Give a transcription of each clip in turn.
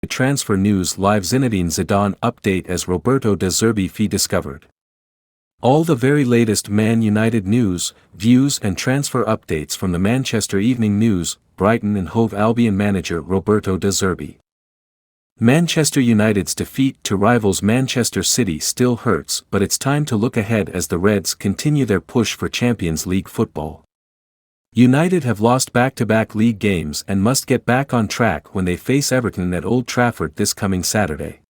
Transfer News Live Zinedine Zidane update as Roberto De Zerbi fee discovered. All the very latest Man United news, views and transfer updates from the Manchester Evening News, Brighton and Hove Albion manager Roberto De Zerbi. Manchester United's defeat to rivals Manchester City still hurts, but it's time to look ahead as the Reds continue their push for Champions League football. United have lost back-to-back league games and must get back on track when they face Everton at Old Trafford this coming Saturday.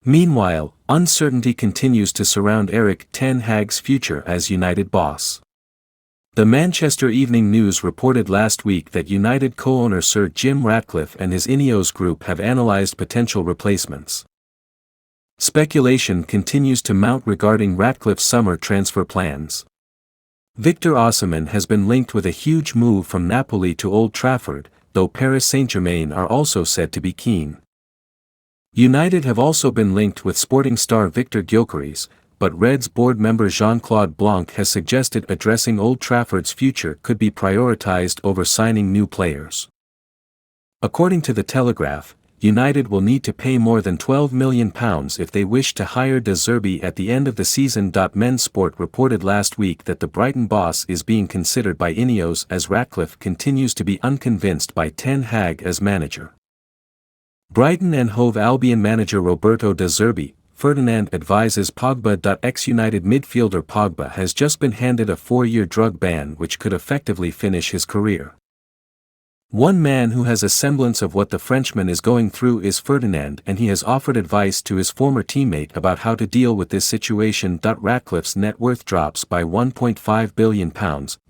Meanwhile, uncertainty continues to surround Erik ten Hag's future as United boss. The Manchester Evening News reported last week that United co-owner Sir Jim Ratcliffe and his Ineos group have analysed potential replacements. Speculation continues to mount regarding Ratcliffe's summer transfer plans. Victor Osimhen has been linked with a huge move from Napoli to Old Trafford, though Paris Saint-Germain are also said to be keen. United have also been linked with Sporting star Victor Gyökeres, but Reds board member Jean-Claude Blanc has suggested addressing Old Trafford's future could be prioritised over signing new players. According to The Telegraph, United will need to pay more than £12 million if they wish to hire De Zerbi at the end of the season. Men's Sport reported last week that the Brighton boss is being considered by Ineos as Ratcliffe continues to be unconvinced by Ten Hag as manager. Brighton and Hove Albion manager Roberto De Zerbi, Ferdinand advises Pogba. Ex-United midfielder Pogba has just been handed a 4-year drug ban which could effectively finish his career. One man who has a semblance of what the Frenchman is going through is Ferdinand, and he has offered advice to his former teammate about how to deal with this situation. Ratcliffe's net worth drops by £1.5 billion.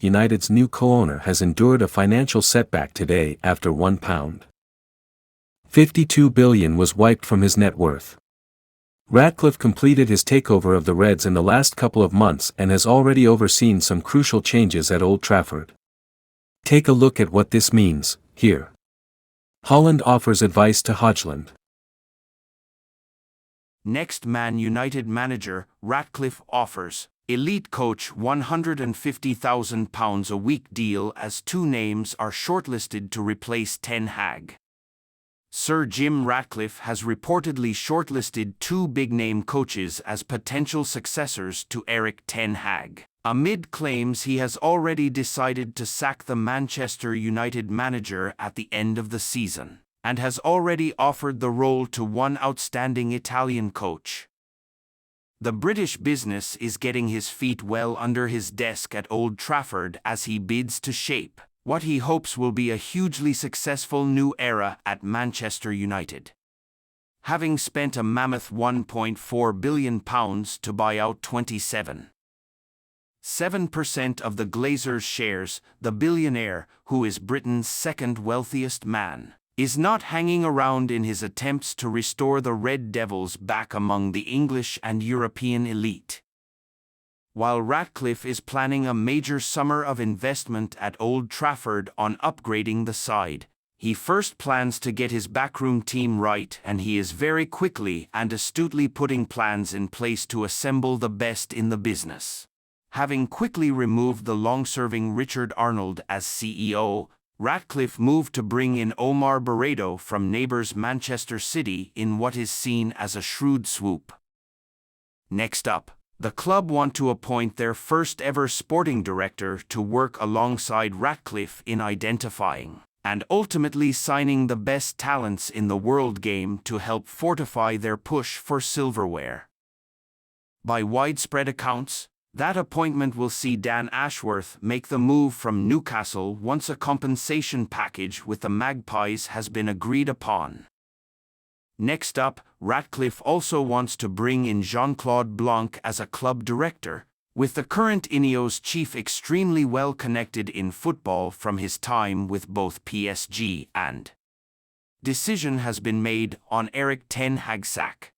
United's new co-owner has endured a financial setback today after £1.52 billion was wiped from his net worth. Ratcliffe completed his takeover of the Reds in the last couple of months and has already overseen some crucial changes at Old Trafford. Take a look at what this means, here. Holland offers advice to Hodgland. Next Man United manager, Ratcliffe offers elite coach £150,000 a week deal as 2 names are shortlisted to replace Ten Hag. Sir Jim Ratcliffe has reportedly shortlisted 2 big-name coaches as potential successors to Erik ten Hag, amid claims he has already decided to sack the Manchester United manager at the end of the season, and has already offered the role to one outstanding Italian coach. The British business is getting his feet well under his desk at Old Trafford as he bids to shape what he hopes will be a hugely successful new era at Manchester United. Having spent a mammoth £1.4 billion to buy out 27.7% of the Glazers' shares, the billionaire, who is Britain's second wealthiest man, is not hanging around in his attempts to restore the Red Devils back among the English and European elite. While Ratcliffe is planning a major summer of investment at Old Trafford on upgrading the side, he first plans to get his backroom team right, and he is very quickly and astutely putting plans in place to assemble the best in the business. Having quickly removed the long-serving Richard Arnold as CEO, Ratcliffe moved to bring in Omar Barredo from neighbours Manchester City in what is seen as a shrewd swoop. Next up, the club want to appoint their first-ever sporting director to work alongside Ratcliffe in identifying and ultimately signing the best talents in the world game to help fortify their push for silverware. By widespread accounts, that appointment will see Dan Ashworth make the move from Newcastle once a compensation package with the Magpies has been agreed upon. Next up, Ratcliffe also wants to bring in Jean-Claude Blanc as a club director, with the current Ineos chief extremely well connected in football from his time with both PSG and. Decision has been made on Erik ten Hag's sack.